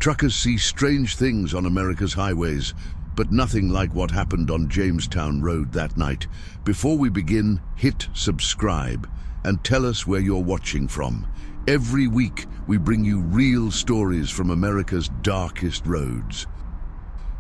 Truckers see strange things on America's highways, but nothing like what happened on Jamestown Road that night. Before we begin, hit subscribe and tell us where you're watching from. Every week, we bring you real stories from America's darkest roads.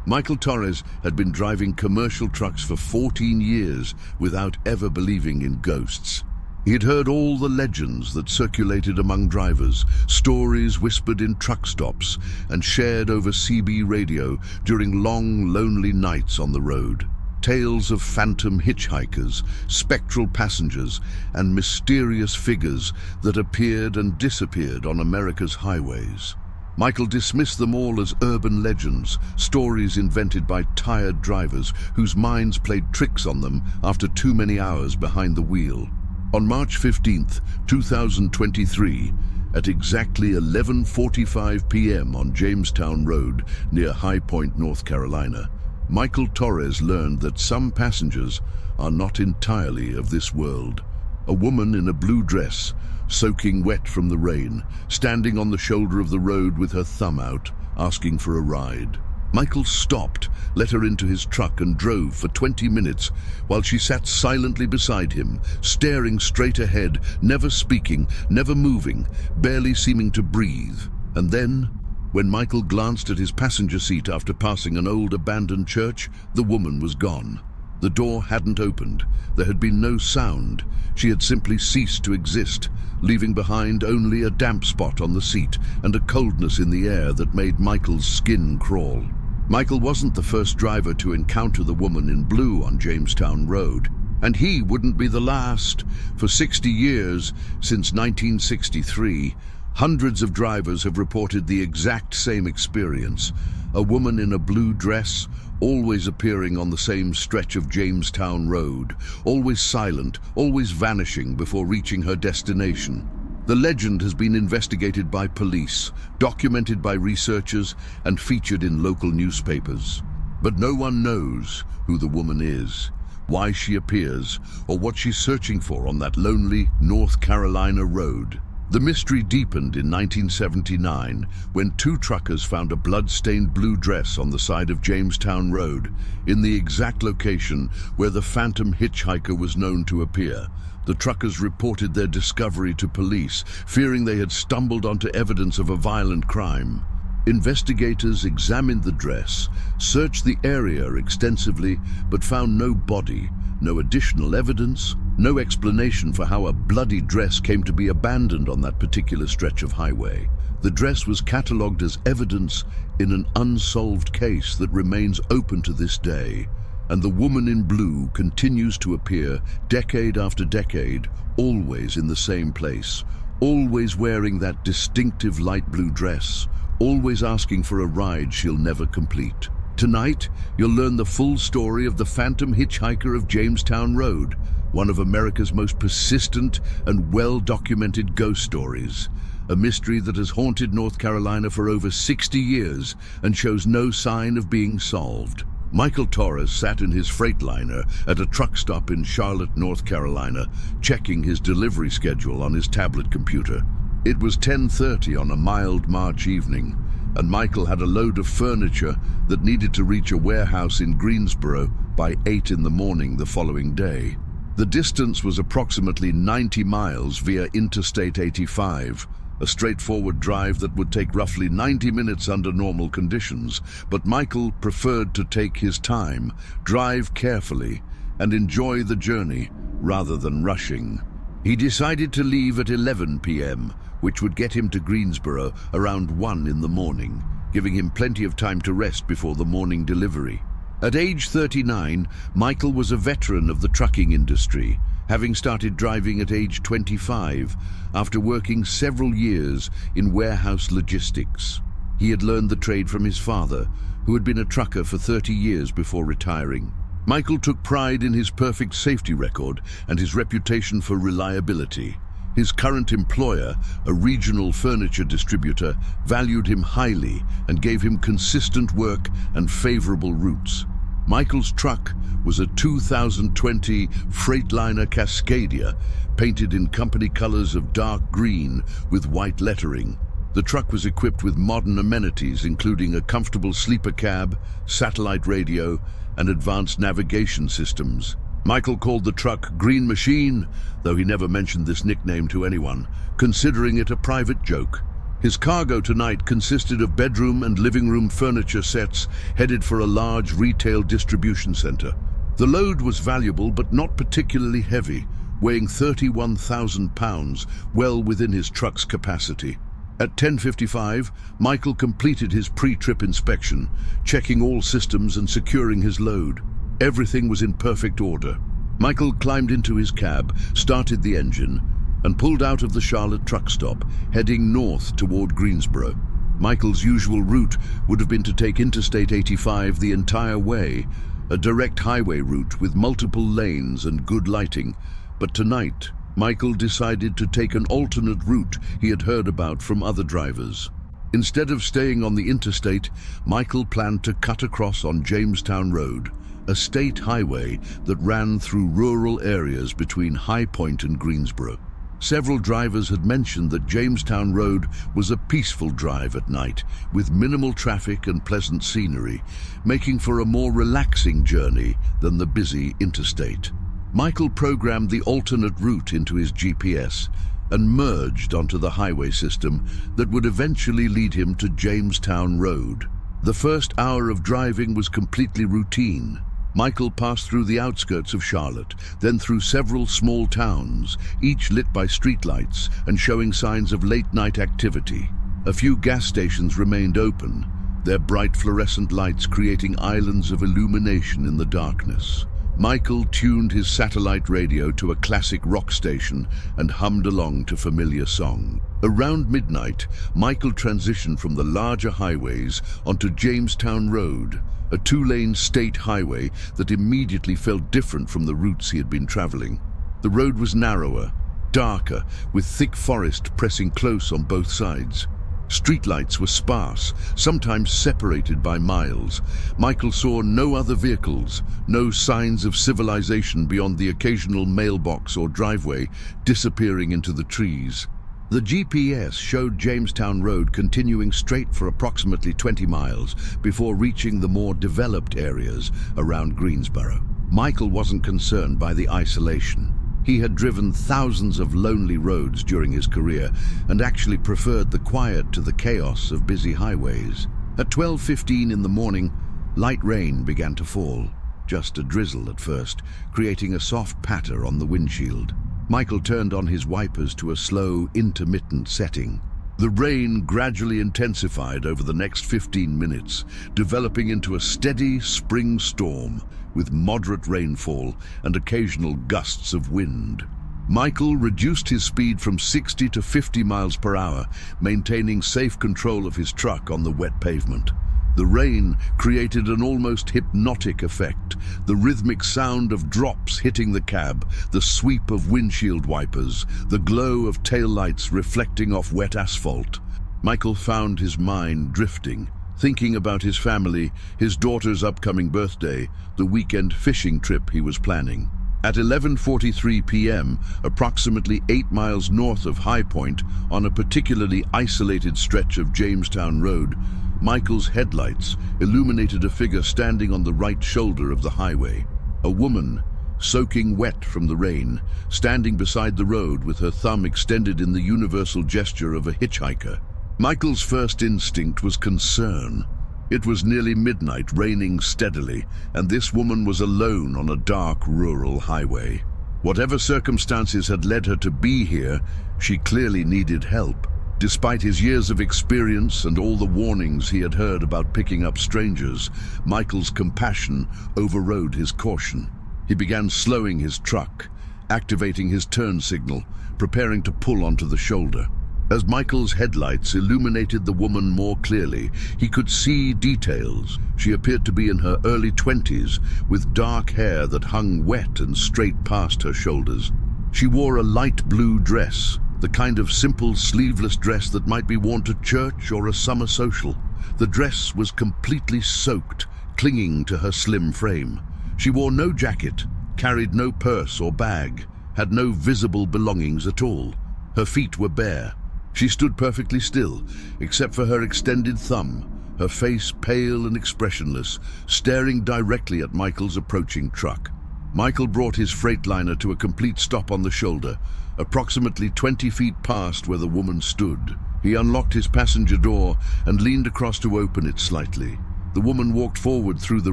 Michael Torres had been driving commercial trucks for 14 years without ever believing in ghosts. He had heard all the legends that circulated among drivers, stories whispered in truck stops and shared over CB radio during long, lonely nights on the road. Tales of phantom hitchhikers, spectral passengers, and mysterious figures that appeared and disappeared on America's highways. Michael dismissed them all as urban legends, stories invented by tired drivers whose minds played tricks on them after too many hours behind the wheel. On March 15th, 2023, at exactly 11:45 p.m. on Jamestown Road near High Point, North Carolina, Michael Torres learned that some passengers are not entirely of this world. A woman in a blue dress, soaking wet from the rain, standing on the shoulder of the road with her thumb out, asking for a ride. Michael stopped, let her into his truck and drove for 20 minutes while she sat silently beside him, staring straight ahead, never speaking, never moving, barely seeming to breathe. And then, when Michael glanced at his passenger seat after passing an old abandoned church, the woman was gone. The door hadn't opened. There had been no sound. She had simply ceased to exist, leaving behind only a damp spot on the seat and a coldness in the air that made Michael's skin crawl. Michael wasn't the first driver to encounter the woman in blue on Jamestown Road, and he wouldn't be the last. For 60 years, since 1963, hundreds of drivers have reported the exact same experience. A woman in a blue dress, always appearing on the same stretch of Jamestown Road, always silent, always vanishing before reaching her destination. The legend has been investigated by police, documented by researchers, and featured in local newspapers. But no one knows who the woman is, why she appears, or what she's searching for on that lonely North Carolina road. The mystery deepened in 1979 when two truckers found a blood-stained blue dress on the side of Jamestown Road, in the exact location where the phantom hitchhiker was known to appear. The truckers reported their discovery to police, fearing they had stumbled onto evidence of a violent crime. Investigators examined the dress, searched the area extensively, but found no body, no additional evidence, no explanation for how a bloody dress came to be abandoned on that particular stretch of highway. The dress was catalogued as evidence in an unsolved case that remains open to this day, and the woman in blue continues to appear decade after decade, always in the same place, always wearing that distinctive light blue dress, always asking for a ride she'll never complete. Tonight, you'll learn the full story of the phantom hitchhiker of Jamestown Road, one of America's most persistent and well-documented ghost stories. A mystery that has haunted North Carolina for over 60 years and shows no sign of being solved. Michael Torres sat in his Freightliner at a truck stop in Charlotte, North Carolina, checking his delivery schedule on his tablet computer. It was 10:30 on a mild March evening, and Michael had a load of furniture that needed to reach a warehouse in Greensboro by 8 in the morning the following day. The distance was approximately 90 miles via Interstate 85, a straightforward drive that would take roughly 90 minutes under normal conditions, but Michael preferred to take his time, drive carefully, and enjoy the journey rather than rushing. He decided to leave at 11 p.m., which would get him to Greensboro around 1 in the morning, giving him plenty of time to rest before the morning delivery. At age 39, Michael was a veteran of the trucking industry, having started driving at age 25 after working several years in warehouse logistics. He had learned the trade from his father, who had been a trucker for 30 years before retiring. Michael took pride in his perfect safety record and his reputation for reliability. His current employer, a regional furniture distributor, valued him highly and gave him consistent work and favorable routes. Michael's truck was a 2020 Freightliner Cascadia, painted in company colors of dark green with white lettering. The truck was equipped with modern amenities, including a comfortable sleeper cab, satellite radio, and advanced navigation systems. Michael called the truck Green Machine, though he never mentioned this nickname to anyone, considering it a private joke. His cargo tonight consisted of bedroom and living room furniture sets headed for a large retail distribution center. The load was valuable but not particularly heavy, weighing 31,000 pounds, well within his truck's capacity. At 10:55, Michael completed his pre-trip inspection, checking all systems and securing his load. Everything was in perfect order. Michael climbed into his cab, started the engine, and pulled out of the Charlotte truck stop, heading north toward Greensboro. Michael's usual route would have been to take Interstate 85 the entire way, a direct highway route with multiple lanes and good lighting. But tonight, Michael decided to take an alternate route he had heard about from other drivers. Instead of staying on the interstate, Michael planned to cut across on Jamestown Road, a state highway that ran through rural areas between High Point and Greensboro. Several drivers had mentioned that Jamestown Road was a peaceful drive at night, with minimal traffic and pleasant scenery, making for a more relaxing journey than the busy interstate. Michael programmed the alternate route into his GPS and merged onto the highway system that would eventually lead him to Jamestown Road. The first hour of driving was completely routine. Michael passed through the outskirts of Charlotte, then through several small towns, each lit by streetlights and showing signs of late-night activity. A few gas stations remained open, their bright fluorescent lights creating islands of illumination in the darkness. Michael tuned his satellite radio to a classic rock station and hummed along to familiar song. Around midnight, Michael transitioned from the larger highways onto Jamestown Road, a two-lane state highway that immediately felt different from the routes he had been traveling. The road was narrower, darker, with thick forest pressing close on both sides. Streetlights were sparse, sometimes separated by miles. Michael saw no other vehicles, no signs of civilization beyond the occasional mailbox or driveway disappearing into the trees. The GPS showed Jamestown Road continuing straight for approximately 20 miles before reaching the more developed areas around Greensboro. Michael wasn't concerned by the isolation. He had driven thousands of lonely roads during his career and actually preferred the quiet to the chaos of busy highways. At 12:15 in the morning, light rain began to fall, just a drizzle at first, creating a soft patter on the windshield. Michael turned on his wipers to a slow, intermittent setting. The rain gradually intensified over the next 15 minutes, developing into a steady spring storm with moderate rainfall and occasional gusts of wind. Michael reduced his speed from 60 to 50 miles per hour, maintaining safe control of his truck on the wet pavement. The rain created an almost hypnotic effect, the rhythmic sound of drops hitting the cab, the sweep of windshield wipers, the glow of taillights reflecting off wet asphalt. Michael found his mind drifting, thinking about his family, his daughter's upcoming birthday, the weekend fishing trip he was planning. At 11:43 p.m., approximately 8 miles north of High Point, on a particularly isolated stretch of Jamestown Road, Michael's headlights illuminated a figure standing on the right shoulder of the highway. A woman, soaking wet from the rain, standing beside the road with her thumb extended in the universal gesture of a hitchhiker. Michael's first instinct was concern. It was nearly midnight, raining steadily, and this woman was alone on a dark rural highway. Whatever circumstances had led her to be here, she clearly needed help. Despite his years of experience and all the warnings he had heard about picking up strangers, Michael's compassion overrode his caution. He began slowing his truck, activating his turn signal, preparing to pull onto the shoulder. As Michael's headlights illuminated the woman more clearly, he could see details. She appeared to be in her early 20s, with dark hair that hung wet and straight past her shoulders. She wore a light blue dress, the kind of simple sleeveless dress that might be worn to church or a summer social. The dress was completely soaked, clinging to her slim frame. She wore no jacket, carried no purse or bag, had no visible belongings at all. Her feet were bare, She stood perfectly still, except for her extended thumb, her face pale and expressionless, staring directly at Michael's approaching truck. Michael brought his Freightliner to a complete stop on the shoulder, approximately 20 feet past where the woman stood. He unlocked his passenger door and leaned across to open it slightly. The woman walked forward through the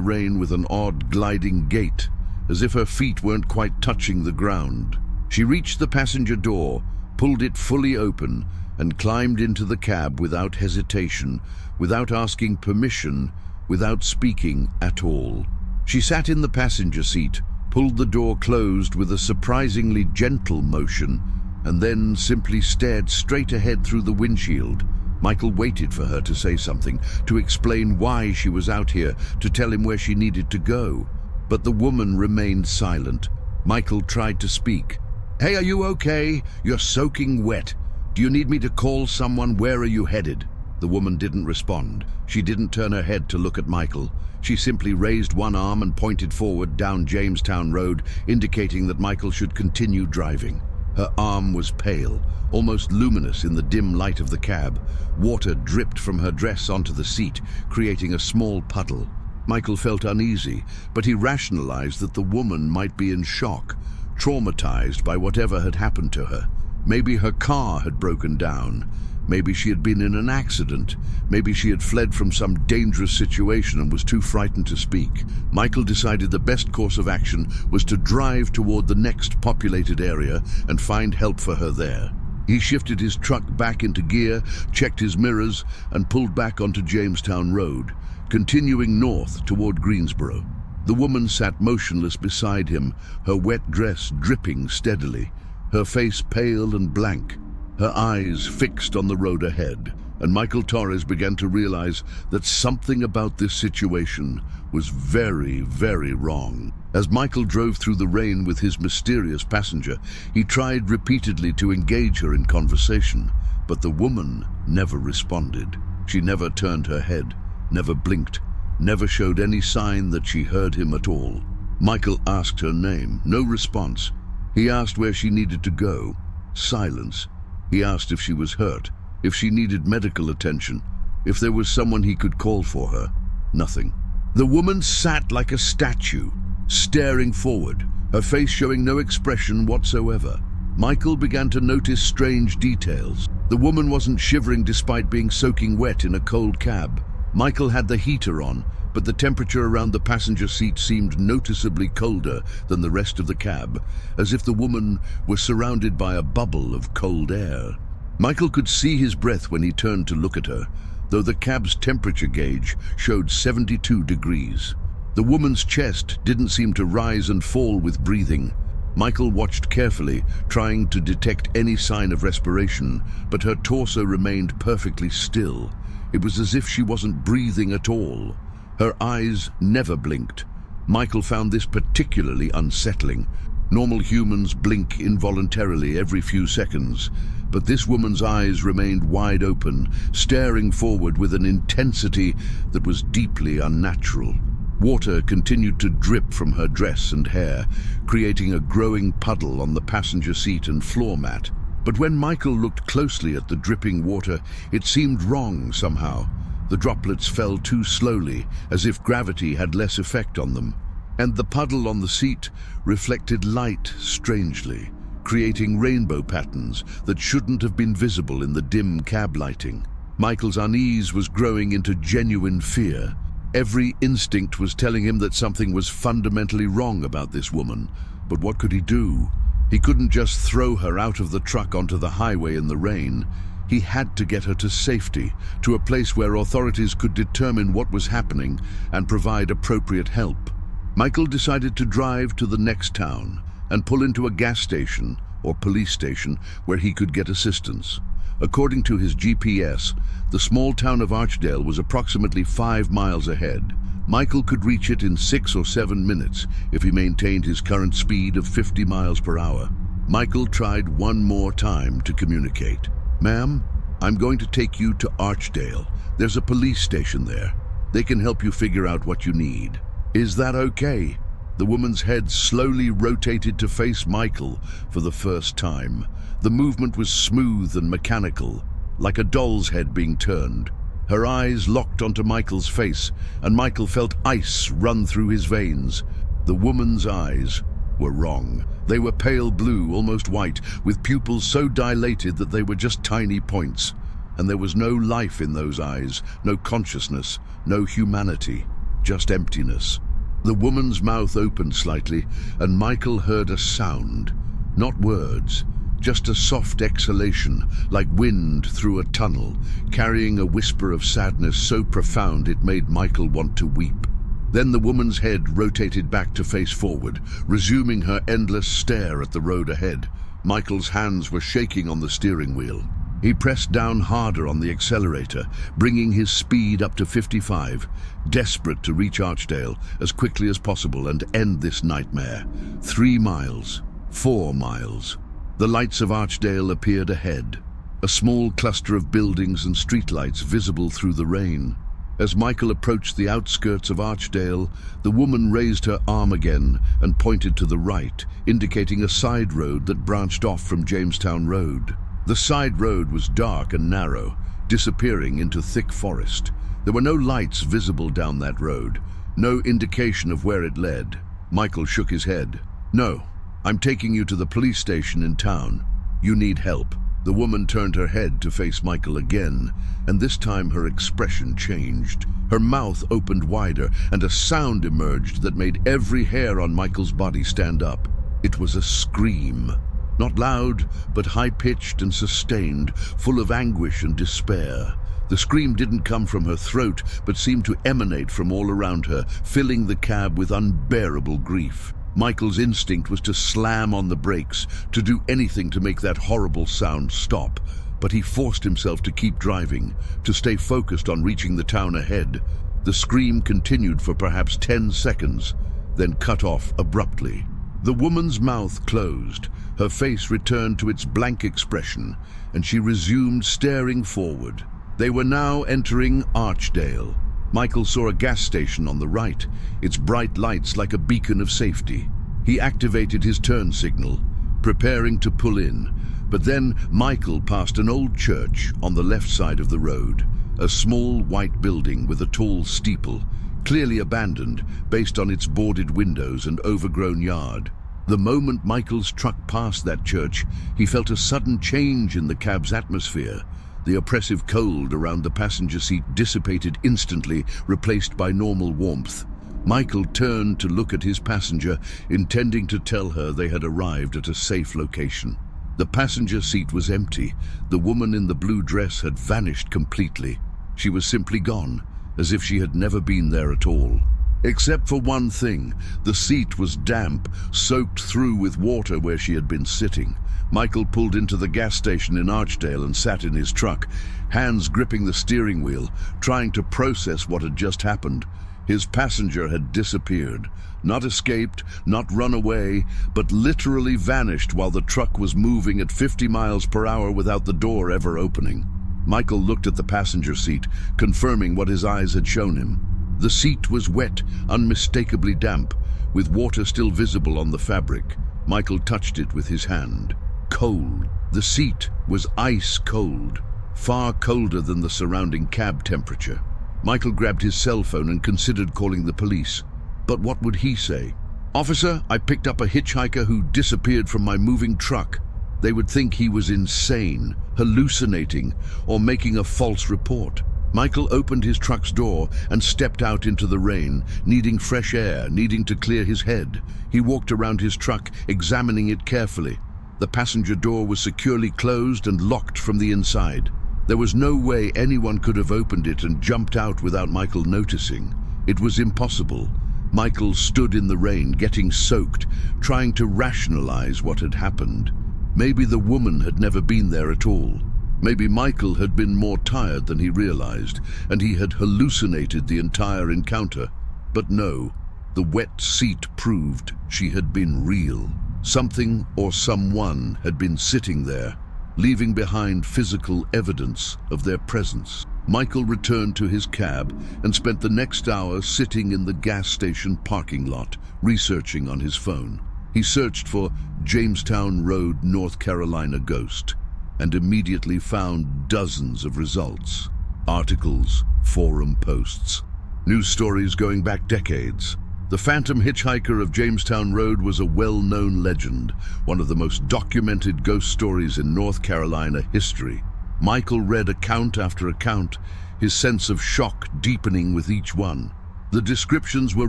rain with an odd gliding gait, as if her feet weren't quite touching the ground. She reached the passenger door, pulled it fully open, and climbed into the cab without hesitation, without asking permission, without speaking at all. She sat in the passenger seat, pulled the door closed with a surprisingly gentle motion, and then simply stared straight ahead through the windshield. Michael waited for her to say something, to explain why she was out here, to tell him where she needed to go. But the woman remained silent. Michael tried to speak. "Hey, are you okay? You're soaking wet. Do you need me to call someone? Where are you headed?" The woman didn't respond. She didn't turn her head to look at Michael. She simply raised one arm and pointed forward down Jamestown Road, indicating that Michael should continue driving. Her arm was pale, almost luminous in the dim light of the cab. Water dripped from her dress onto the seat, creating a small puddle. Michael felt uneasy, but he rationalized that the woman might be in shock, traumatized by whatever had happened to her. Maybe her car had broken down. Maybe she had been in an accident. Maybe she had fled from some dangerous situation and was too frightened to speak. Michael decided the best course of action was to drive toward the next populated area and find help for her there. He shifted his truck back into gear, checked his mirrors, and pulled back onto Jamestown Road, continuing north toward Greensboro. The woman sat motionless beside him, her wet dress dripping steadily, her face pale and blank, her eyes fixed on the road ahead. And Michael Torres began to realize that something about this situation was very, very wrong. As Michael drove through the rain with his mysterious passenger, he tried repeatedly to engage her in conversation, but the woman never responded. She never turned her head, never blinked, never showed any sign that she heard him at all. Michael asked her name, no response. He asked where she needed to go. Silence. He asked if she was hurt, if she needed medical attention, if there was someone he could call for her. Nothing. The woman sat like a statue, staring forward, her face showing no expression whatsoever. Michael began to notice strange details. The woman wasn't shivering despite being soaking wet in a cold cab. Michael had the heater on, but the temperature around the passenger seat seemed noticeably colder than the rest of the cab, as if the woman was surrounded by a bubble of cold air. Michael could see his breath when he turned to look at her, though the cab's temperature gauge showed 72 degrees. The woman's chest didn't seem to rise and fall with breathing. Michael watched carefully, trying to detect any sign of respiration, but her torso remained perfectly still. It was as if she wasn't breathing at all. Her eyes never blinked. Michael found this particularly unsettling. Normal humans blink involuntarily every few seconds, but this woman's eyes remained wide open, staring forward with an intensity that was deeply unnatural. Water continued to drip from her dress and hair, creating a growing puddle on the passenger seat and floor mat. But when Michael looked closely at the dripping water, it seemed wrong somehow. The droplets fell too slowly, as if gravity had less effect on them. And the puddle on the seat reflected light strangely, creating rainbow patterns that shouldn't have been visible in the dim cab lighting. Michael's unease was growing into genuine fear. Every instinct was telling him that something was fundamentally wrong about this woman. But what could he do? He couldn't just throw her out of the truck onto the highway in the rain. He had to get her to safety, to a place where authorities could determine what was happening and provide appropriate help. Michael decided to drive to the next town and pull into a gas station or police station where he could get assistance. According to his GPS, the small town of Archdale was approximately 5 miles ahead. Michael could reach it in 6 or 7 minutes if he maintained his current speed of 50 miles per hour. Michael tried one more time to communicate. "Ma'am, I'm going to take you to Archdale. There's a police station there. They can help you figure out what you need. Is that okay?" The woman's head slowly rotated to face Michael for the first time. The movement was smooth and mechanical, like a doll's head being turned. Her eyes locked onto Michael's face, and Michael felt ice run through his veins. The woman's eyes were wrong. They were pale blue, almost white, with pupils so dilated that they were just tiny points. And there was no life in those eyes, no consciousness, no humanity, just emptiness. The woman's mouth opened slightly, and Michael heard a sound. Not words, just a soft exhalation, like wind through a tunnel, carrying a whisper of sadness so profound it made Michael want to weep. Then the woman's head rotated back to face forward, resuming her endless stare at the road ahead. Michael's hands were shaking on the steering wheel. He pressed down harder on the accelerator, bringing his speed up to 55, desperate to reach Archdale as quickly as possible and end this nightmare. 3 miles, 4 miles. The lights of Archdale appeared ahead, a small cluster of buildings and streetlights visible through the rain. As Michael approached the outskirts of Archdale, the woman raised her arm again and pointed to the right, indicating a side road that branched off from Jamestown Road. The side road was dark and narrow, disappearing into thick forest. There were no lights visible down that road, no indication of where it led. Michael shook his head. "No, I'm taking you to the police station in town. You need help." The woman turned her head to face Michael again, and this time her expression changed. Her mouth opened wider, and a sound emerged that made every hair on Michael's body stand up. It was a scream. Not loud, but high-pitched and sustained, full of anguish and despair. The scream didn't come from her throat, but seemed to emanate from all around her, filling the cab with unbearable grief. Michael's instinct was to slam on the brakes, to do anything to make that horrible sound stop. But he forced himself to keep driving, to stay focused on reaching the town ahead. The scream continued for perhaps 10 seconds, then cut off abruptly. The woman's mouth closed, her face returned to its blank expression, and she resumed staring forward. They were now entering Archdale. Michael saw a gas station on the right, its bright lights like a beacon of safety. He activated his turn signal, preparing to pull in. But then Michael passed an old church on the left side of the road, a small white building with a tall steeple, clearly abandoned based on its boarded windows and overgrown yard. The moment Michael's truck passed that church, he felt a sudden change in the cab's atmosphere. The oppressive cold around the passenger seat dissipated instantly, replaced by normal warmth. Michael turned to look at his passenger, intending to tell her they had arrived at a safe location. The passenger seat was empty. The woman in the blue dress had vanished completely. She was simply gone, as if she had never been there at all. Except for one thing, the seat was damp, soaked through with water where she had been sitting. Michael pulled into the gas station in Archdale and sat in his truck, hands gripping the steering wheel, trying to process what had just happened. His passenger had disappeared, not escaped, not run away, but literally vanished while the truck was moving at 50 miles per hour without the door ever opening. Michael looked at the passenger seat, confirming what his eyes had shown him. The seat was wet, unmistakably damp, with water still visible on the fabric. Michael touched it with his hand. Cold. The seat was ice cold, far colder than the surrounding cab temperature. Michael grabbed his cell phone and considered calling the police. But what would he say? "Officer, I picked up a hitchhiker who disappeared from my moving truck." They would think he was insane, hallucinating, or making a false report. Michael opened his truck's door and stepped out into the rain, needing fresh air, needing to clear his head. He walked around his truck, examining it carefully. The passenger door was securely closed and locked from the inside. There was no way anyone could have opened it and jumped out without Michael noticing. It was impossible. Michael stood in the rain, getting soaked, trying to rationalize what had happened. Maybe the woman had never been there at all. Maybe Michael had been more tired than he realized, and he had hallucinated the entire encounter. But no, the wet seat proved she had been real. Something or someone had been sitting there, leaving behind physical evidence of their presence. Michael returned to his cab and spent the next hour sitting in the gas station parking lot, researching on his phone. He searched for Jamestown Road, North Carolina ghost, and immediately found dozens of results. Articles, forum posts, news stories going back decades. The phantom hitchhiker of Jamestown Road was a well-known legend, one of the most documented ghost stories in North Carolina history. Michael read account after account, his sense of shock deepening with each one. The descriptions were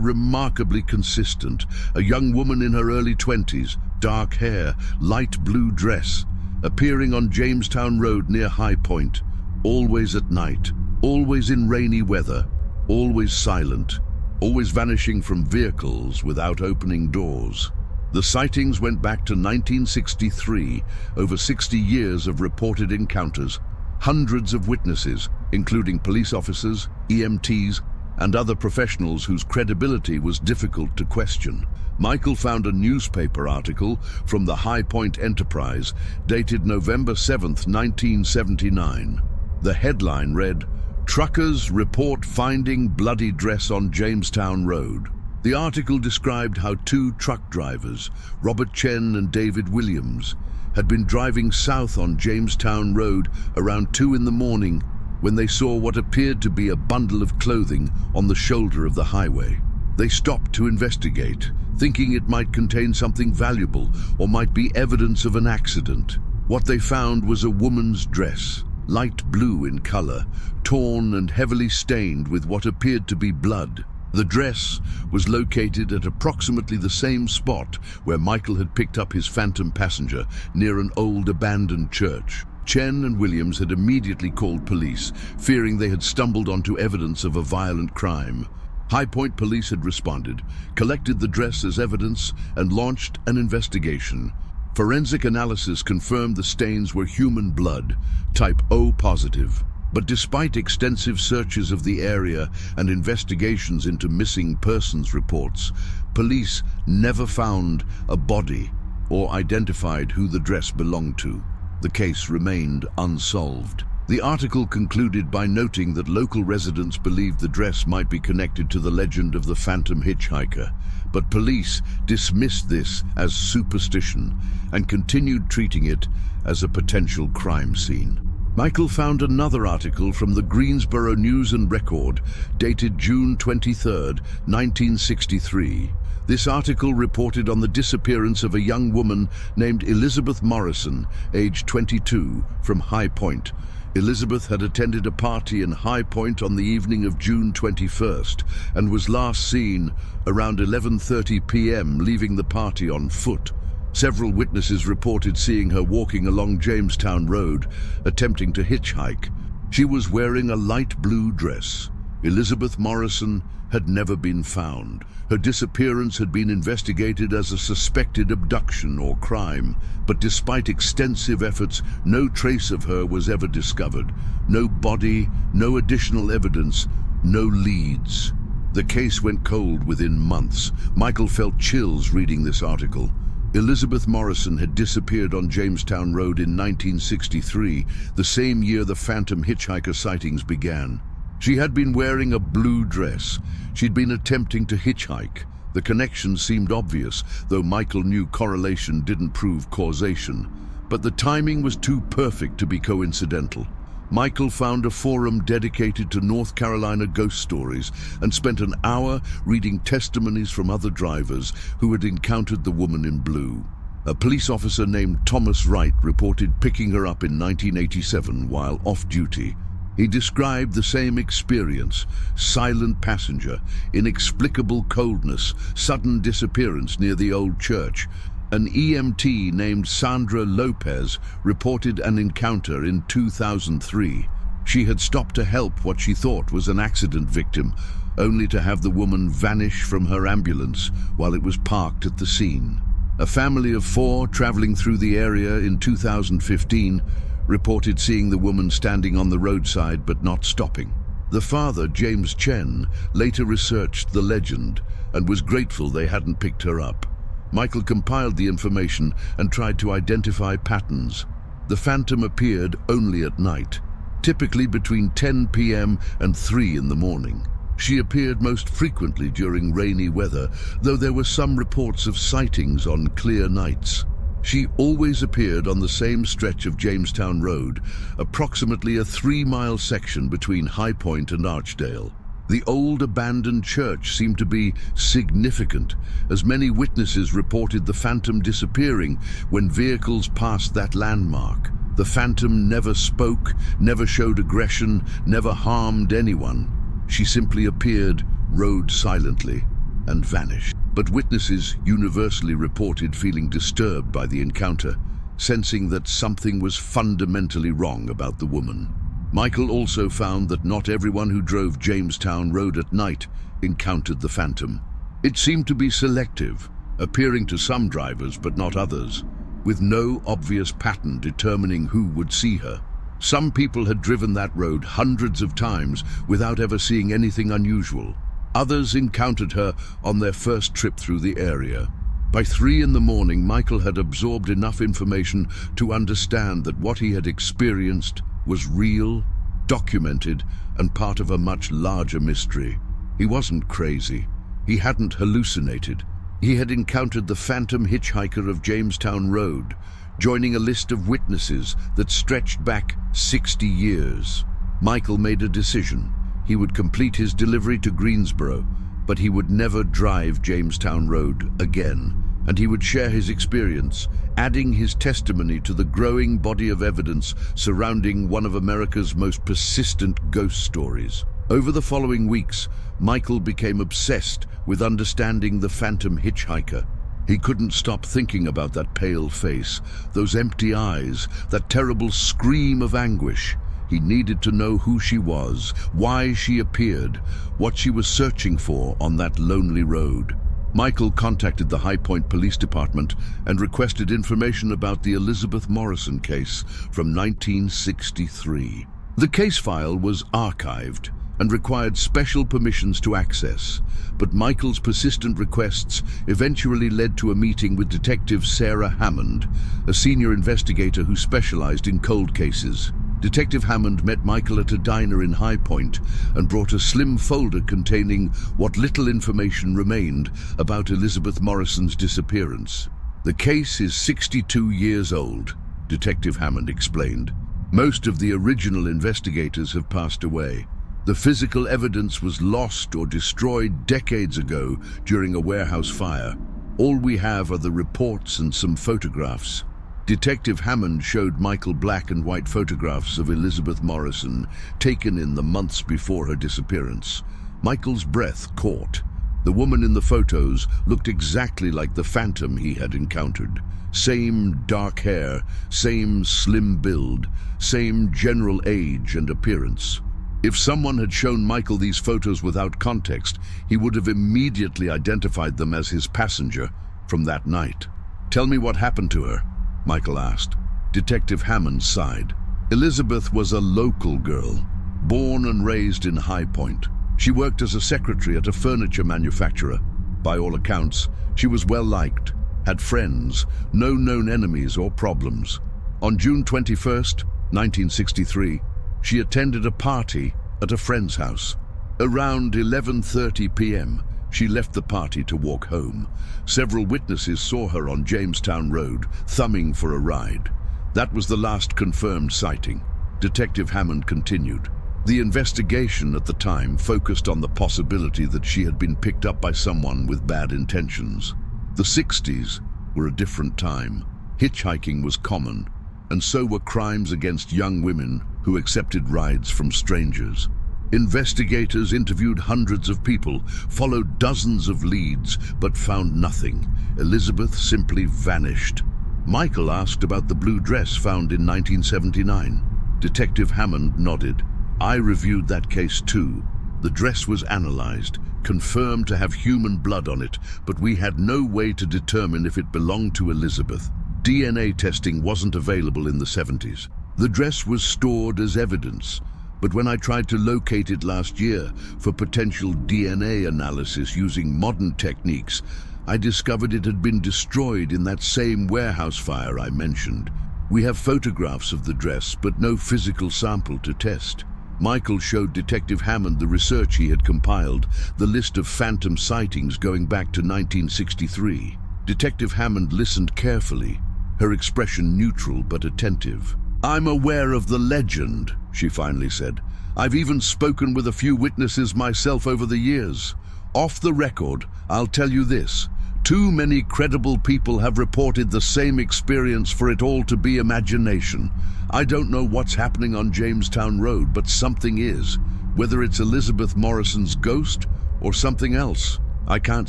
remarkably consistent. A young woman in her early 20s, dark hair, light blue dress, appearing on Jamestown Road near High Point, always at night, always in rainy weather, always silent, always vanishing from vehicles without opening doors. The sightings went back to 1963, over 60 years of reported encounters, hundreds of witnesses, including police officers, EMTs, and other professionals whose credibility was difficult to question. Michael found a newspaper article from the High Point Enterprise dated November 7, 1979. The headline read, "Truckers report finding bloody dress on Jamestown Road." The article described how two truck drivers, Robert Chen and David Williams, had been driving south on Jamestown Road around 2 in the morning when they saw what appeared to be a bundle of clothing on the shoulder of the highway. They stopped to investigate, thinking it might contain something valuable or might be evidence of an accident. What they found was a woman's dress, light blue in color, torn and heavily stained with what appeared to be blood. The dress was located at approximately the same spot where Michael had picked up his phantom passenger, near an old abandoned church. Chen and Williams had immediately called police, fearing they had stumbled onto evidence of a violent crime. High Point police had responded, collected the dress as evidence, and launched an investigation. Forensic analysis confirmed the stains were human blood, type O positive. But despite extensive searches of the area and investigations into missing persons reports, police never found a body or identified who the dress belonged to. The case remained unsolved. The article concluded by noting that local residents believed the dress might be connected to the legend of the phantom hitchhiker, but police dismissed this as superstition and continued treating it as a potential crime scene. Michael found another article from the Greensboro News and Record, dated June 23, 1963. This article reported on the disappearance of a young woman named Elizabeth Morrison, aged 22, from High Point. Elizabeth had attended a party in High Point on the evening of June 21st and was last seen around 11:30 p.m. leaving the party on foot. Several witnesses reported seeing her walking along Jamestown Road, attempting to hitchhike. She was wearing a light blue dress. Elizabeth Morrison had never been found. Her disappearance had been investigated as a suspected abduction or crime, but despite extensive efforts, no trace of her was ever discovered. No body, no additional evidence, no leads. The case went cold within months. Michael felt chills reading this article. Elizabeth Morrison had disappeared on Jamestown Road in 1963, the same year the phantom hitchhiker sightings began. She had been wearing a blue dress. She'd been attempting to hitchhike. The connection seemed obvious, though Michael knew correlation didn't prove causation. But the timing was too perfect to be coincidental. Michael found a forum dedicated to North Carolina ghost stories and spent an hour reading testimonies from other drivers who had encountered the woman in blue. A police officer named Thomas Wright reported picking her up in 1987 while off-duty. He described the same experience: silent passenger, inexplicable coldness, sudden disappearance near the old church. An EMT named Sandra Lopez reported an encounter in 2003. She had stopped to help what she thought was an accident victim, only to have the woman vanish from her ambulance while it was parked at the scene. A family of 4 traveling through the area in 2015 reported seeing the woman standing on the roadside but not stopping. The father, James Chen, later researched the legend and was grateful they hadn't picked her up. Michael compiled the information and tried to identify patterns. The phantom appeared only at night. typically between 10 p.m. and 3 in the morning. She appeared most frequently during rainy weather, though there were some reports of sightings on clear nights. She always appeared on the same stretch of Jamestown Road, approximately a 3-mile section between High Point and Archdale. The old abandoned church seemed to be significant, as many witnesses reported the phantom disappearing when vehicles passed that landmark. The phantom never spoke, never showed aggression, never harmed anyone. She simply appeared, rode silently, and vanished. But witnesses universally reported feeling disturbed by the encounter, sensing that something was fundamentally wrong about the woman. Michael also found that not everyone who drove Jamestown Road at night encountered the phantom. It seemed to be selective, appearing to some drivers but not others, with no obvious pattern determining who would see her. Some people had driven that road hundreds of times without ever seeing anything unusual. Others encountered her on their first trip through the area. By 3 in the morning, Michael had absorbed enough information to understand that what he had experienced was real, documented, and part of a much larger mystery. He wasn't crazy. He hadn't hallucinated. He had encountered the phantom hitchhiker of Jamestown Road, joining a list of witnesses that stretched back 60 years. Michael made a decision. He would complete his delivery to Greensboro, but he would never drive Jamestown Road again, and he would share his experience, adding his testimony to the growing body of evidence surrounding one of America's most persistent ghost stories. Over the following weeks, Michael became obsessed with understanding the phantom hitchhiker. He couldn't stop thinking about that pale face, those empty eyes, that terrible scream of anguish. He needed to know who she was, why she appeared, what she was searching for on that lonely road. Michael contacted the High Point Police Department and requested information about the Elizabeth Morrison case from 1963. The case file was archived and required special permissions to access, but Michael's persistent requests eventually led to a meeting with Detective Sarah Hammond, a senior investigator who specialized in cold cases. Detective Hammond met Michael at a diner in High Point and brought a slim folder containing what little information remained about Elizabeth Morrison's disappearance. "The case is 62 years old," Detective Hammond explained. "Most of the original investigators have passed away. The physical evidence was lost or destroyed decades ago during a warehouse fire. All we have are the reports and some photographs." Detective Hammond showed Michael black and white photographs of Elizabeth Morrison, taken in the months before her disappearance. Michael's breath caught. The woman in the photos looked exactly like the phantom he had encountered. Same dark hair, same slim build, same general age and appearance. If someone had shown Michael these photos without context, he would have immediately identified them as his passenger from that night. "Tell me what happened to her," Michael asked. Detective Hammond sighed. "Elizabeth was a local girl, born and raised in High Point. She worked as a secretary at a furniture manufacturer. By all accounts, she was well liked, had friends, no known enemies or problems. On June 21st, 1963, she attended a party at a friend's house. Around 11:30 p.m., she left the party to walk home. Several witnesses saw her on Jamestown Road, thumbing for a ride. That was the last confirmed sighting." Detective Hammond continued. "The investigation at the time focused on the possibility that she had been picked up by someone with bad intentions. The 60s were a different time. Hitchhiking was common, and so were crimes against young women who accepted rides from strangers. Investigators interviewed hundreds of people, followed dozens of leads, but found nothing. Elizabeth simply vanished." Michael asked about the blue dress found in 1979. Detective Hammond nodded. "I reviewed that case too. The dress was analyzed, confirmed to have human blood on it, but we had no way to determine if it belonged to Elizabeth. DNA testing wasn't available in the 70s. The dress was stored as evidence, but when I tried to locate it last year for potential DNA analysis using modern techniques, I discovered it had been destroyed in that same warehouse fire I mentioned. We have photographs of the dress, but no physical sample to test. Michael showed Detective Hammond the research he had compiled, the list of phantom sightings going back to 1963. Detective Hammond listened carefully, her expression neutral but attentive. "I'm aware of the legend," she finally said. "I've even spoken with a few witnesses myself over the years. Off the record, I'll tell you this. Too many credible people have reported the same experience for it all to be imagination. I don't know what's happening on Jamestown Road, but something is. Whether it's Elizabeth Morrison's ghost or something else, I can't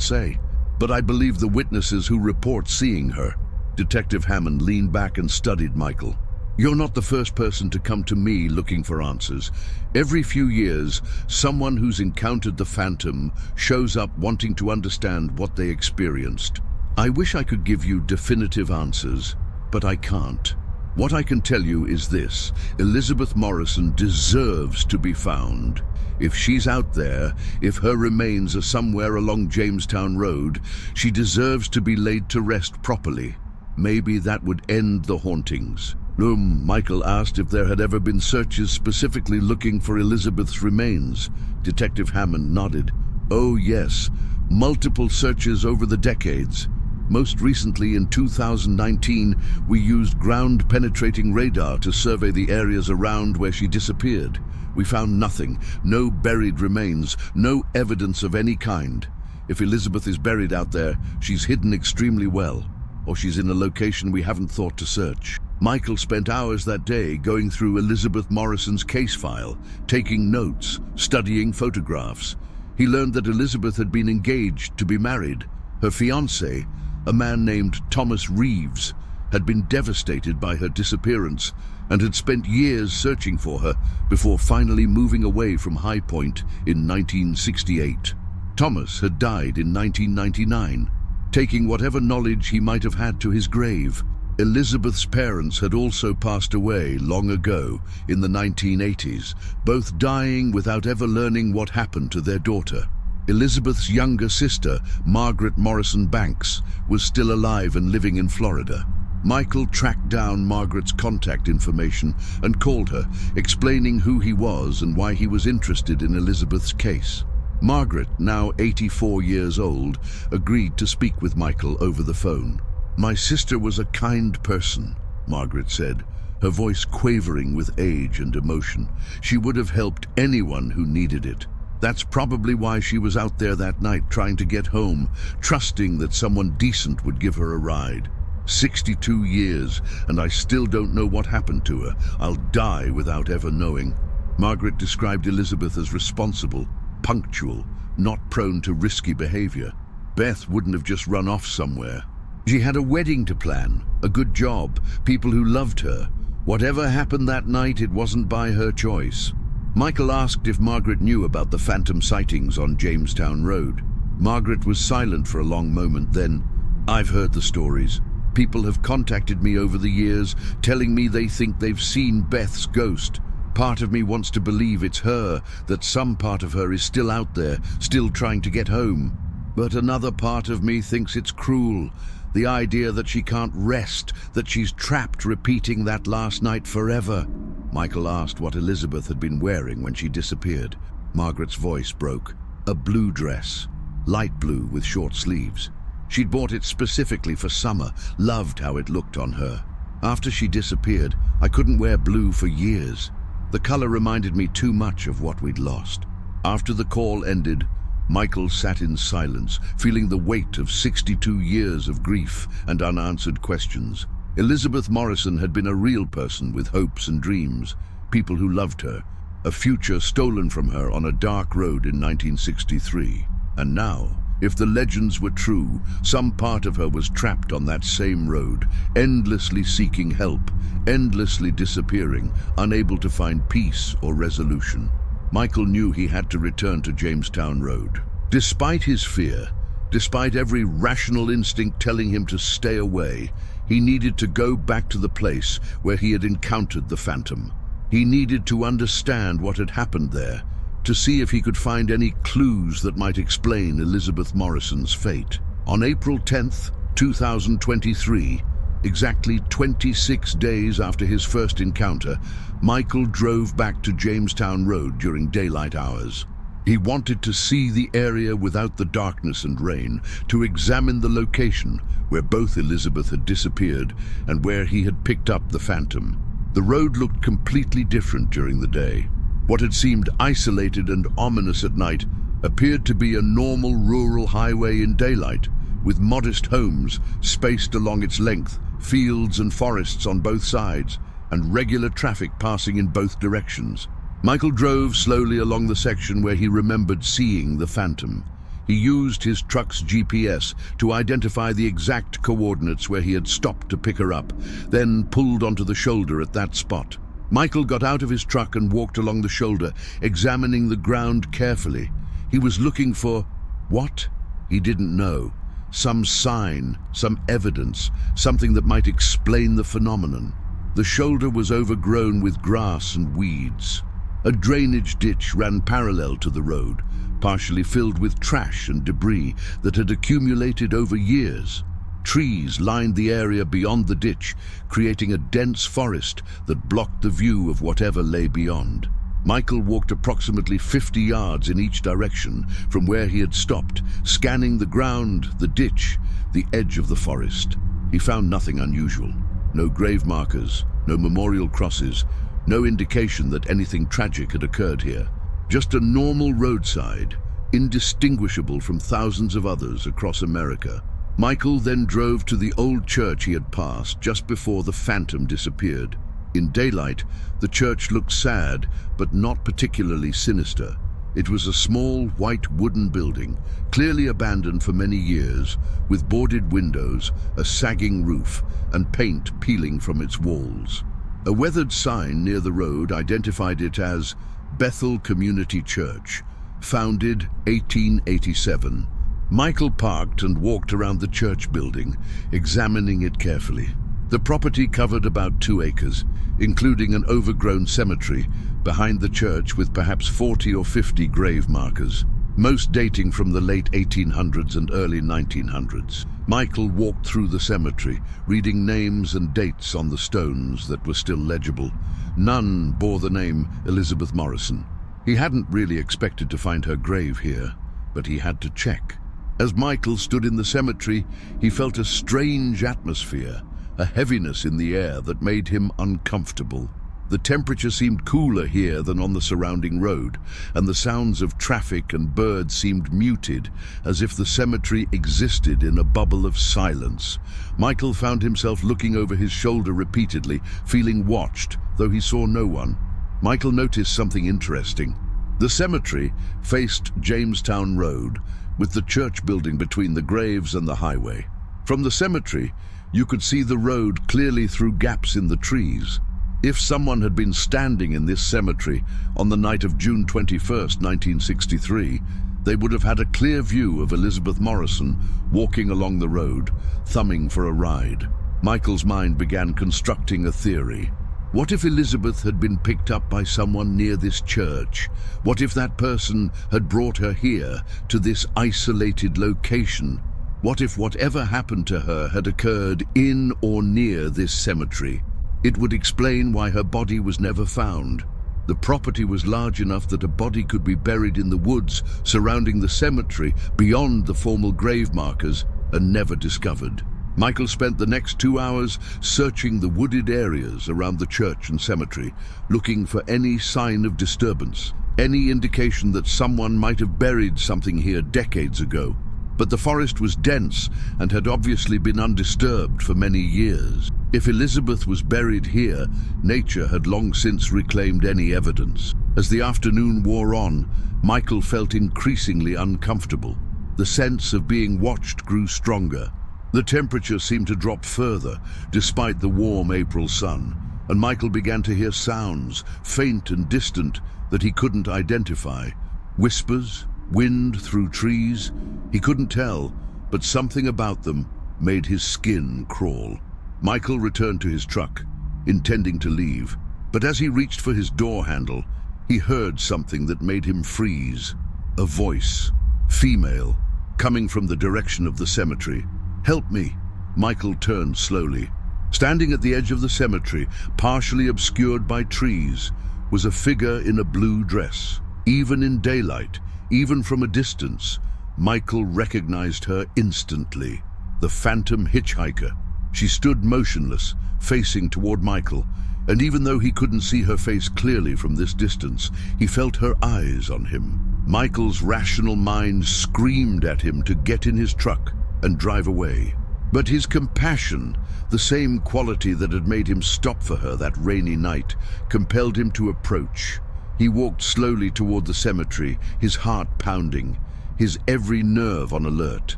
say. But I believe the witnesses who report seeing her." Detective Hammond leaned back and studied Michael. "You're not the first person to come to me looking for answers. Every few years, someone who's encountered the phantom shows up wanting to understand what they experienced. I wish I could give you definitive answers, but I can't. What I can tell you is this: Elizabeth Morrison deserves to be found. If she's out there, if her remains are somewhere along Jamestown Road, she deserves to be laid to rest properly. Maybe that would end the hauntings." Michael asked if there had ever been searches specifically looking for Elizabeth's remains. Detective Hammond nodded. "Oh yes, multiple searches over the decades. Most recently in 2019, we used ground-penetrating radar to survey the areas around where she disappeared. We found nothing, no buried remains, no evidence of any kind. If Elizabeth is buried out there, she's hidden extremely well, or she's in a location we haven't thought to search." Michael spent hours that day going through Elizabeth Morrison's case file, taking notes, studying photographs. He learned that Elizabeth had been engaged to be married. Her fiancé, a man named Thomas Reeves, had been devastated by her disappearance and had spent years searching for her before finally moving away from High Point in 1968. Thomas had died in 1999, taking whatever knowledge he might have had to his grave. Elizabeth's parents had also passed away long ago in the 1980s, both dying without ever learning what happened to their daughter. Elizabeth's younger sister, Margaret Morrison Banks, was still alive and living in Florida. Michael tracked down Margaret's contact information and called her, explaining who he was and why he was interested in Elizabeth's case. Margaret, now 84 years old, agreed to speak with Michael over the phone. "My sister was a kind person," Margaret said, her voice quavering with age and emotion. "She would have helped anyone who needed it. That's probably why she was out there that night trying to get home, trusting that someone decent would give her a ride. 62 years, and I still don't know what happened to her. I'll die without ever knowing." Margaret described Elizabeth as responsible, punctual, not prone to risky behavior. Beth wouldn't have just run off somewhere. She had a wedding to plan, a good job, people who loved her. Whatever happened that night, it wasn't by her choice. Michael asked if Margaret knew about the phantom sightings on Jamestown Road. Margaret was silent for a long moment, then, "I've heard the stories. People have contacted me over the years, telling me they think they've seen Beth's ghost. Part of me wants to believe it's her, that some part of her is still out there, still trying to get home. But another part of me thinks it's cruel. The idea that she can't rest, that she's trapped repeating that last night forever." Michael asked what Elizabeth had been wearing when she disappeared. Margaret's voice broke. "A blue dress, light blue with short sleeves. She'd bought it specifically for summer, loved how it looked on her. After she disappeared, I couldn't wear blue for years. The color reminded me too much of what we'd lost." After the call ended, Michael sat in silence, feeling the weight of 62 years of grief and unanswered questions. Elizabeth Morrison had been a real person with hopes and dreams, people who loved her, a future stolen from her on a dark road in 1963. And now, if the legends were true, some part of her was trapped on that same road, endlessly seeking help, endlessly disappearing, unable to find peace or resolution. Michael knew he had to return to Jamestown Road. Despite his fear, despite every rational instinct telling him to stay away, he needed to go back to the place where he had encountered the phantom. He needed to understand what had happened there, to see if he could find any clues that might explain Elizabeth Morrison's fate. On April 10th, 2023, Exactly 26 days after his first encounter, Michael drove back to Jamestown Road during daylight hours. He wanted to see the area without the darkness and rain, to examine the location where both Elizabeth had disappeared and where he had picked up the phantom. The road looked completely different during the day. What had seemed isolated and ominous at night appeared to be a normal rural highway in daylight, with modest homes spaced along its length, fields and forests on both sides, and regular traffic passing in both directions. Michael drove slowly along the section where he remembered seeing the phantom. He used his truck's GPS to identify the exact coordinates where he had stopped to pick her up, then pulled onto the shoulder at that spot. Michael got out of his truck and walked along the shoulder, examining the ground carefully. He was looking for what? He didn't know. Some sign, some evidence, something that might explain the phenomenon. The shoulder was overgrown with grass and weeds. A drainage ditch ran parallel to the road, partially filled with trash and debris that had accumulated over years. Trees lined the area beyond the ditch, creating a dense forest that blocked the view of whatever lay beyond. Michael walked approximately 50 yards in each direction from where he had stopped, scanning the ground, the ditch, the edge of the forest. He found nothing unusual. No grave markers, no memorial crosses, no indication that anything tragic had occurred here. Just a normal roadside, indistinguishable from thousands of others across America. Michael then drove to the old church he had passed just before the phantom disappeared. In daylight, the church looked sad, but not particularly sinister. It was a small, white wooden building, clearly abandoned for many years, with boarded windows, a sagging roof, and paint peeling from its walls. A weathered sign near the road identified it as Bethel Community Church, founded 1887. Michael parked and walked around the church building, examining it carefully. The property covered about 2 acres, including an overgrown cemetery behind the church with perhaps 40 or 50 grave markers, most dating from the late 1800s and early 1900s. Michael walked through the cemetery, reading names and dates on the stones that were still legible. None bore the name Elizabeth Morrison. He hadn't really expected to find her grave here, but he had to check. As Michael stood in the cemetery, he felt a strange atmosphere, a heaviness in the air that made him uncomfortable. The temperature seemed cooler here than on the surrounding road, and the sounds of traffic and birds seemed muted, as if the cemetery existed in a bubble of silence. Michael found himself looking over his shoulder repeatedly, feeling watched, though he saw no one. Michael noticed something interesting. The cemetery faced Jamestown Road, with the church building between the graves and the highway. From the cemetery, you could see the road clearly through gaps in the trees. If someone had been standing in this cemetery on the night of June 21st, 1963, they would have had a clear view of Elizabeth Morrison walking along the road, thumbing for a ride. Michael's mind began constructing a theory. What if Elizabeth had been picked up by someone near this church? What if that person had brought her here, to this isolated location? What if whatever happened to her had occurred in or near this cemetery? It would explain why her body was never found. The property was large enough that a body could be buried in the woods surrounding the cemetery beyond the formal grave markers and never discovered. Michael spent the next 2 hours searching the wooded areas around the church and cemetery, looking for any sign of disturbance, any indication that someone might have buried something here decades ago. But the forest was dense and had obviously been undisturbed for many years. If Elizabeth was buried here, nature had long since reclaimed any evidence. As the afternoon wore on, Michael felt increasingly uncomfortable. The sense of being watched grew stronger. The temperature seemed to drop further, despite the warm April sun, and Michael began to hear sounds, faint and distant, that he couldn't identify. Whispers, wind through trees. He couldn't tell, but something about them made his skin crawl. Michael returned to his truck, intending to leave, but as he reached for his door handle, he heard something that made him freeze. A voice, female, coming from the direction of the cemetery. "Help me!" Michael turned slowly. Standing at the edge of the cemetery, partially obscured by trees, was a figure in a blue dress. Even in daylight, even from a distance, Michael recognized her instantly. The phantom hitchhiker. She stood motionless, facing toward Michael, and even though he couldn't see her face clearly from this distance, he felt her eyes on him. Michael's rational mind screamed at him to get in his truck and drive away. But his compassion, the same quality that had made him stop for her that rainy night, compelled him to approach. He walked slowly toward the cemetery, his heart pounding, his every nerve on alert.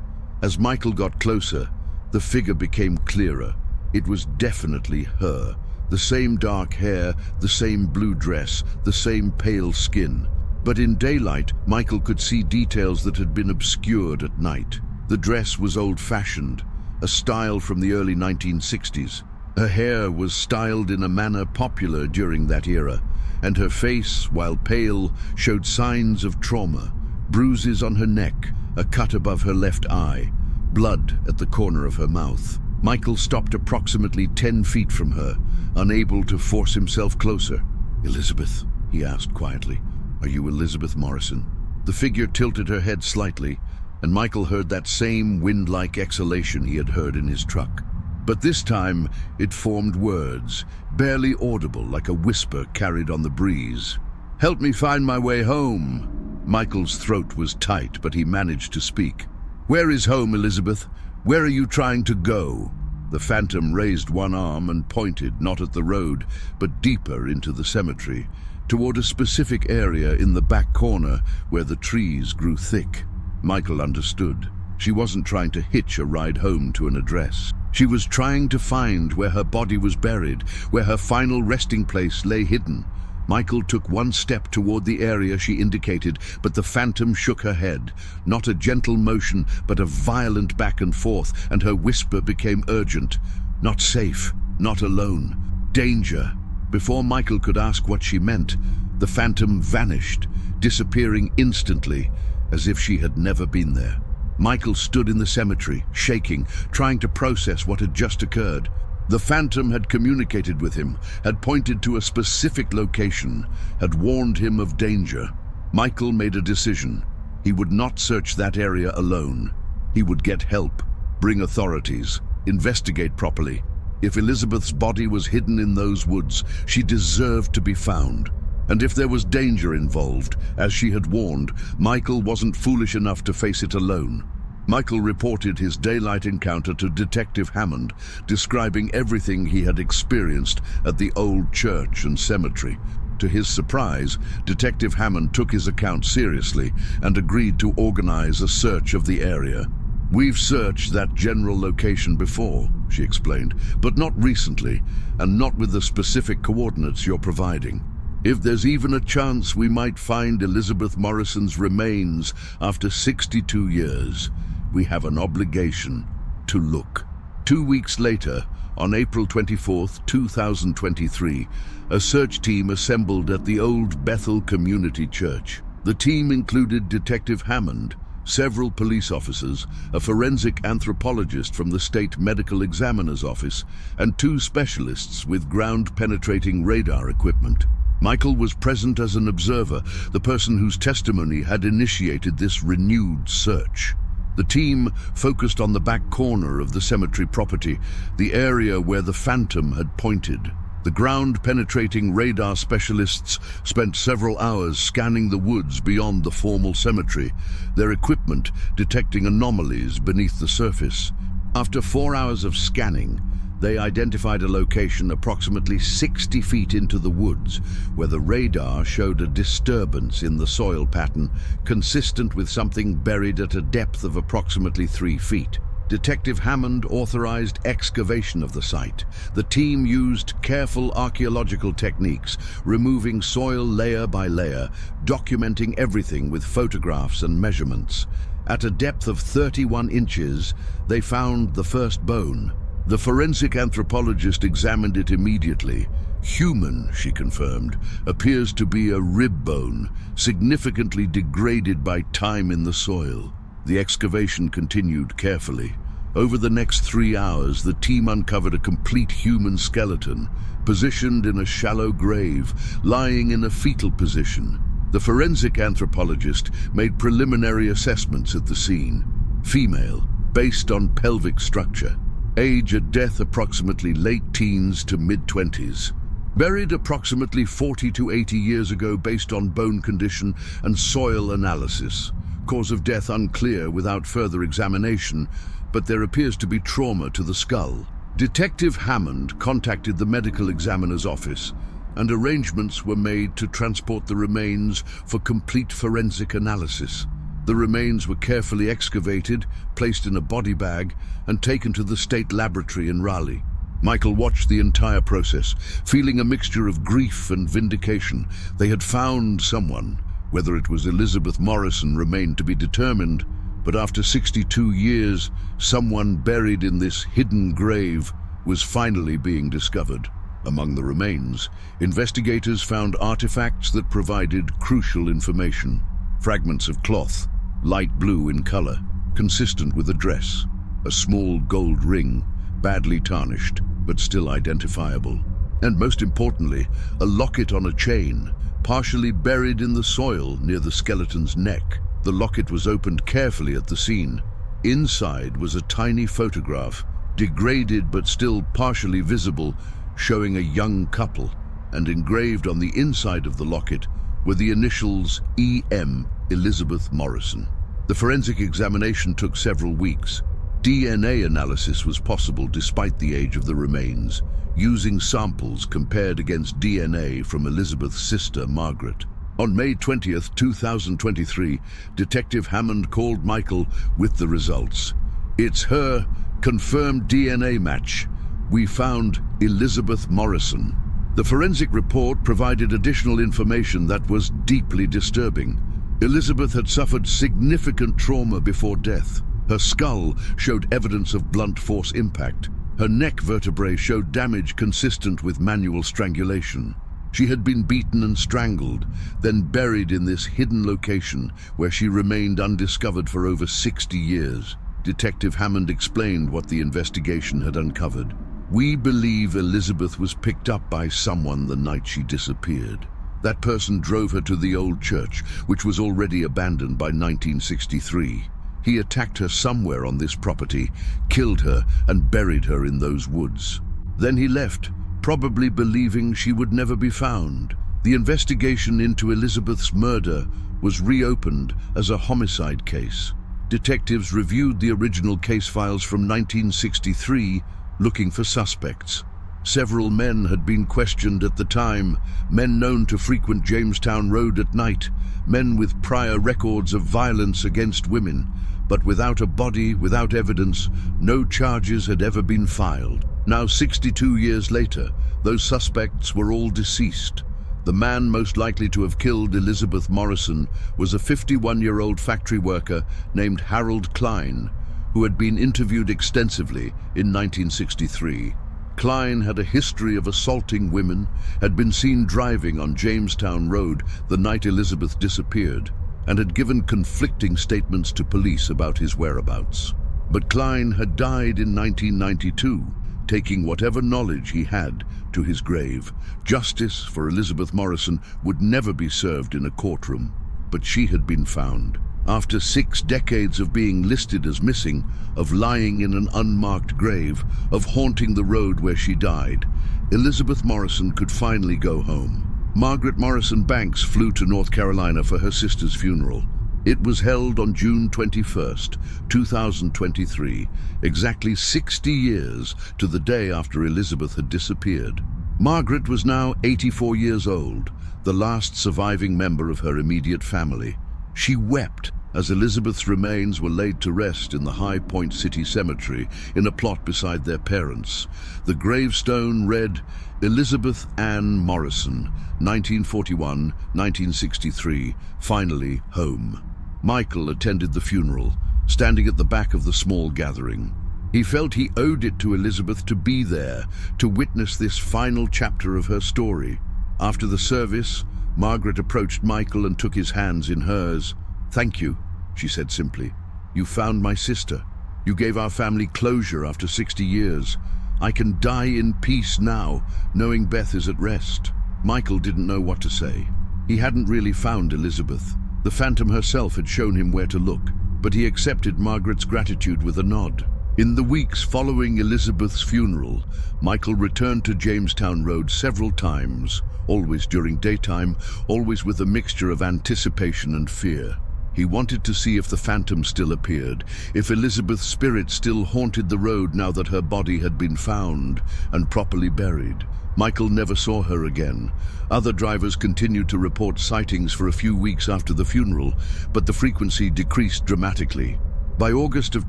As Michael got closer, the figure became clearer. It was definitely her. The same dark hair, the same blue dress, the same pale skin. But in daylight, Michael could see details that had been obscured at night. The dress was old-fashioned, a style from the early 1960s. Her hair was styled in a manner popular during that era, and her face, while pale, showed signs of trauma. Bruises on her neck, a cut above her left eye, blood at the corner of her mouth. Michael stopped approximately 10 feet from her, unable to force himself closer. "Elizabeth," he asked quietly, "are you Elizabeth Morrison?" The figure tilted her head slightly, and Michael heard that same wind-like exhalation he had heard in his truck. But this time, it formed words, barely audible, like a whisper carried on the breeze. "Help me find my way home." Michael's throat was tight, but he managed to speak. "Where is home, Elizabeth? Where are you trying to go?" The phantom raised one arm and pointed, not at the road, but deeper into the cemetery, toward a specific area in the back corner where the trees grew thick. Michael understood. She wasn't trying to hitch a ride home to an address. She was trying to find where her body was buried, where her final resting place lay hidden. Michael took one step toward the area she indicated, but the phantom shook her head. Not a gentle motion, but a violent back and forth, and her whisper became urgent. Not safe, not alone. Danger. Before Michael could ask what she meant, the phantom vanished, disappearing instantly, as if she had never been there. Michael stood in the cemetery, shaking, trying to process what had just occurred. The phantom had communicated with him, had pointed to a specific location, had warned him of danger. Michael made a decision. He would not search that area alone. He would get help, bring authorities, investigate properly. If Elizabeth's body was hidden in those woods, she deserved to be found. And if there was danger involved, as she had warned, Michael wasn't foolish enough to face it alone. Michael reported his daylight encounter to Detective Hammond, describing everything he had experienced at the old church and cemetery. To his surprise, Detective Hammond took his account seriously and agreed to organize a search of the area. "We've searched that general location before," she explained, "but not recently, and not with the specific coordinates you're providing. If there's even a chance we might find Elizabeth Morrison's remains after 62 years, we have an obligation to look." 2 weeks later, on April 24th, 2023, a search team assembled at the Old Bethel Community Church. The team included Detective Hammond, several police officers, a forensic anthropologist from the State Medical Examiner's Office, and 2 specialists with ground-penetrating radar equipment. Michael was present as an observer, the person whose testimony had initiated this renewed search. The team focused on the back corner of the cemetery property, the area where the phantom had pointed. The ground-penetrating radar specialists spent several hours scanning the woods beyond the formal cemetery, their equipment detecting anomalies beneath the surface. After 4 hours of scanning, they identified a location approximately 60 feet into the woods, where the radar showed a disturbance in the soil pattern, consistent with something buried at a depth of approximately 3 feet. Detective Hammond authorized excavation of the site. The team used careful archaeological techniques, removing soil layer by layer, documenting everything with photographs and measurements. At a depth of 31 inches, they found the first bone. The forensic anthropologist examined it immediately. Human, she confirmed, appears to be a rib bone, significantly degraded by time in the soil. The excavation continued carefully. Over the next 3 hours, the team uncovered a complete human skeleton, positioned in a shallow grave, lying in a fetal position. The forensic anthropologist made preliminary assessments at the scene. Female, based on pelvic structure. Age at death approximately late teens to mid-20s. Buried approximately 40 to 80 years ago based on bone condition and soil analysis. Cause of death unclear without further examination, but there appears to be trauma to the skull. Detective Hammond contacted the medical examiner's office, and arrangements were made to transport the remains for complete forensic analysis. The remains were carefully excavated, placed in a body bag, and taken to the state laboratory in Raleigh. Michael watched the entire process, feeling a mixture of grief and vindication. They had found someone. Whether it was Elizabeth Morrison remained to be determined, but after 62 years, someone buried in this hidden grave was finally being discovered. Among the remains, investigators found artifacts that provided crucial information. Fragments of cloth, light blue in color, consistent with a dress. A small gold ring, badly tarnished, but still identifiable. And most importantly, a locket on a chain, partially buried in the soil near the skeleton's neck. The locket was opened carefully at the scene. Inside was a tiny photograph, degraded but still partially visible, showing a young couple, and engraved on the inside of the locket were the initials E.M. Elizabeth Morrison. The forensic examination took several weeks. DNA analysis was possible despite the age of the remains, using samples compared against DNA from Elizabeth's sister, Margaret. On May 20th, 2023, Detective Hammond called Michael with the results. "It's her, confirmed DNA match. We found Elizabeth Morrison." The forensic report provided additional information that was deeply disturbing. Elizabeth had suffered significant trauma before death. Her skull showed evidence of blunt force impact. Her neck vertebrae showed damage consistent with manual strangulation. She had been beaten and strangled, then buried in this hidden location where she remained undiscovered for over 60 years. Detective Hammond explained what the investigation had uncovered. "We believe Elizabeth was picked up by someone the night she disappeared. That person drove her to the old church, which was already abandoned by 1963. He attacked her somewhere on this property, killed her, and buried her in those woods. Then he left, probably believing she would never be found. The investigation into Elizabeth's murder was reopened as a homicide case. Detectives reviewed the original case files from 1963, looking for suspects. Several men had been questioned at the time, men known to frequent Jamestown Road at night, men with prior records of violence against women. But without a body, without evidence, no charges had ever been filed. Now, 62 years later, those suspects were all deceased. The man most likely to have killed Elizabeth Morrison was a 51-year-old factory worker named Harold Klein, who had been interviewed extensively in 1963. Klein had a history of assaulting women, had been seen driving on Jamestown Road the night Elizabeth disappeared, and had given conflicting statements to police about his whereabouts. But Klein had died in 1992, taking whatever knowledge he had to his grave. Justice for Elizabeth Morrison would never be served in a courtroom, but she had been found. After 6 decades of being listed as missing, of lying in an unmarked grave, of haunting the road where she died, Elizabeth Morrison could finally go home. Margaret Morrison Banks flew to North Carolina for her sister's funeral. It was held on June 21st, 2023, exactly 60 years to the day after Elizabeth had disappeared. Margaret was now 84 years old, the last surviving member of her immediate family. She wept as Elizabeth's remains were laid to rest in the High Point City Cemetery in a plot beside their parents. The gravestone read, "Elizabeth Ann Morrison, 1941-1963, finally home." Michael attended the funeral, standing at the back of the small gathering. He felt he owed it to Elizabeth to be there, to witness this final chapter of her story. After the service, Margaret approached Michael and took his hands in hers. "Thank you," she said simply. "You found my sister." You gave our family closure after 60 years. I can die in peace now, knowing Beth is at rest." Michael didn't know what to say. He hadn't really found Elizabeth. The Phantom herself had shown him where to look, but he accepted Margaret's gratitude with a nod. In the weeks following Elizabeth's funeral, Michael returned to Jamestown Road several times, always during daytime, always with a mixture of anticipation and fear. He wanted to see if the Phantom still appeared, if Elizabeth's spirit still haunted the road now that her body had been found and properly buried. Michael never saw her again. Other drivers continued to report sightings for a few weeks after the funeral, but the frequency decreased dramatically. By August of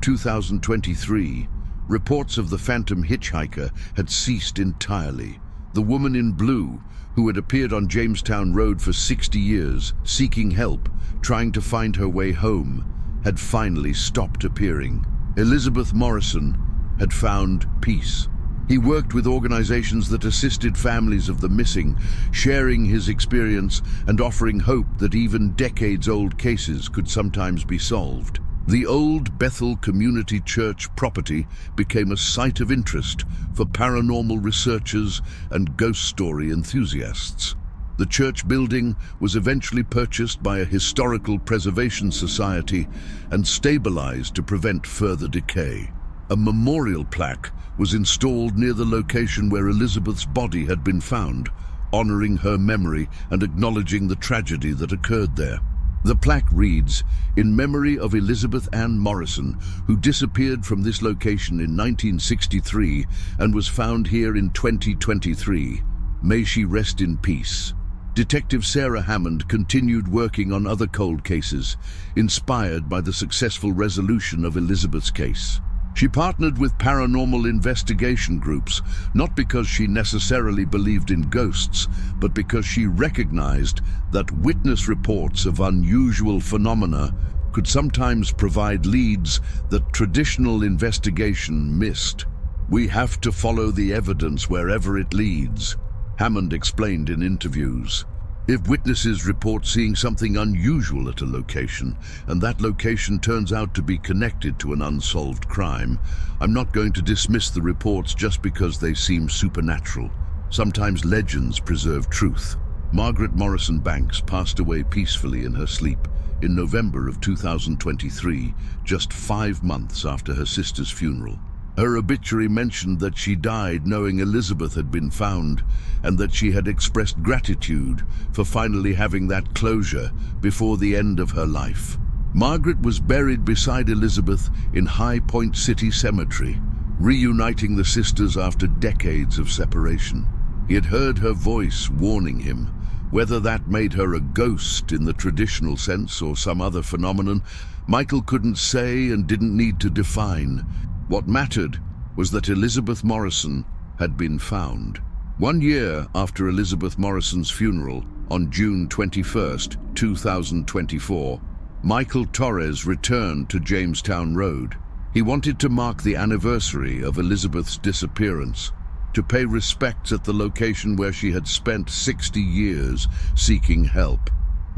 2023, reports of the Phantom hitchhiker had ceased entirely. The woman in blue, who had appeared on Jamestown Road for 60 years, seeking help, trying to find her way home, had finally stopped appearing. Elizabeth Morrison had found peace. He worked with organizations that assisted families of the missing, sharing his experience and offering hope that even decades-old cases could sometimes be solved. The old Bethel Community Church property became a site of interest for paranormal researchers and ghost story enthusiasts. The church building was eventually purchased by a historical preservation society and stabilized to prevent further decay. A memorial plaque was installed near the location where Elizabeth's body had been found, honoring her memory and acknowledging the tragedy that occurred there. The plaque reads, "In memory of Elizabeth Ann Morrison, who disappeared from this location in 1963 and was found here in 2023. May she rest in peace." Detective Sarah Hammond continued working on other cold cases, inspired by the successful resolution of Elizabeth's case. She partnered with paranormal investigation groups, not because she necessarily believed in ghosts, but because she recognized that witness reports of unusual phenomena could sometimes provide leads that traditional investigation missed. "We have to follow the evidence wherever it leads," Hammond explained in interviews. If witnesses report seeing something unusual at a location, and that location turns out to be connected to an unsolved crime, I'm not going to dismiss the reports just because they seem supernatural. Sometimes legends preserve truth. Margaret Morrison Banks passed away peacefully in her sleep in November of 2023, just 5 months after her sister's funeral. Her obituary mentioned that she died knowing Elizabeth had been found and that she had expressed gratitude for finally having that closure before the end of her life. Margaret was buried beside Elizabeth in High Point City Cemetery, reuniting the sisters after decades of separation. He had heard her voice warning him. Whether that made her a ghost in the traditional sense or some other phenomenon, Michael couldn't say and didn't need to define. What mattered was that Elizabeth Morrison had been found. 1 year after Elizabeth Morrison's funeral, on June 21, 2024, Michael Torres returned to Jamestown Road. He wanted to mark the anniversary of Elizabeth's disappearance, to pay respects at the location where she had spent 60 years seeking help.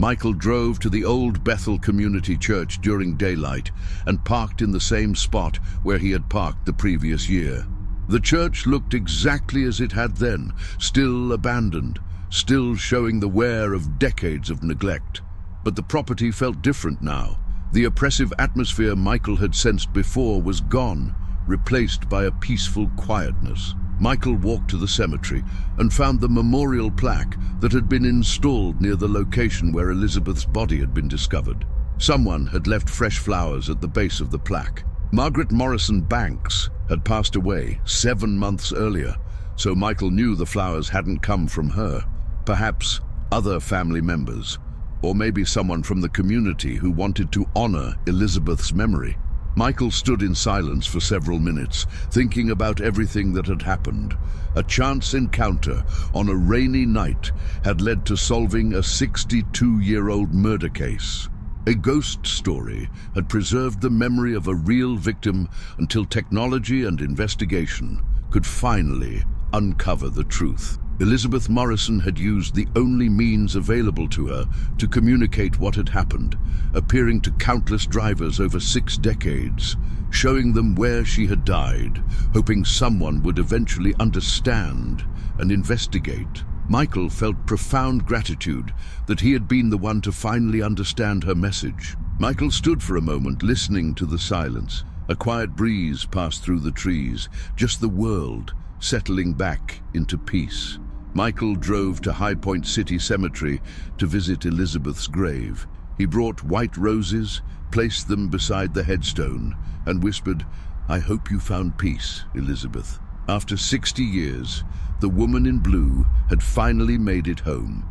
Michael drove to the old Bethel Community Church during daylight and parked in the same spot where he had parked the previous year. The church looked exactly as it had then, still abandoned, still showing the wear of decades of neglect. But the property felt different now. The oppressive atmosphere Michael had sensed before was gone, replaced by a peaceful quietness. Michael walked to the cemetery and found the memorial plaque that had been installed near the location where Elizabeth's body had been discovered. Someone had left fresh flowers at the base of the plaque. Margaret Morrison Banks had passed away 7 months earlier, so Michael knew the flowers hadn't come from her. Perhaps other family members, or maybe someone from the community who wanted to honor Elizabeth's memory. Michael stood in silence for several minutes, thinking about everything that had happened. A chance encounter on a rainy night had led to solving a 62-year-old murder case. A ghost story had preserved the memory of a real victim until technology and investigation could finally uncover the truth. Elizabeth Morrison had used the only means available to her to communicate what had happened, appearing to countless drivers over 6 decades, showing them where she had died, hoping someone would eventually understand and investigate. Michael felt profound gratitude that he had been the one to finally understand her message. Michael stood for a moment, listening to the silence. A quiet breeze passed through the trees, just the world settling back into peace. Michael drove to High Point City Cemetery to visit Elizabeth's grave. He brought white roses, placed them beside the headstone, and whispered, "I hope you found peace, Elizabeth." After 60 years, the woman in blue had finally made it home.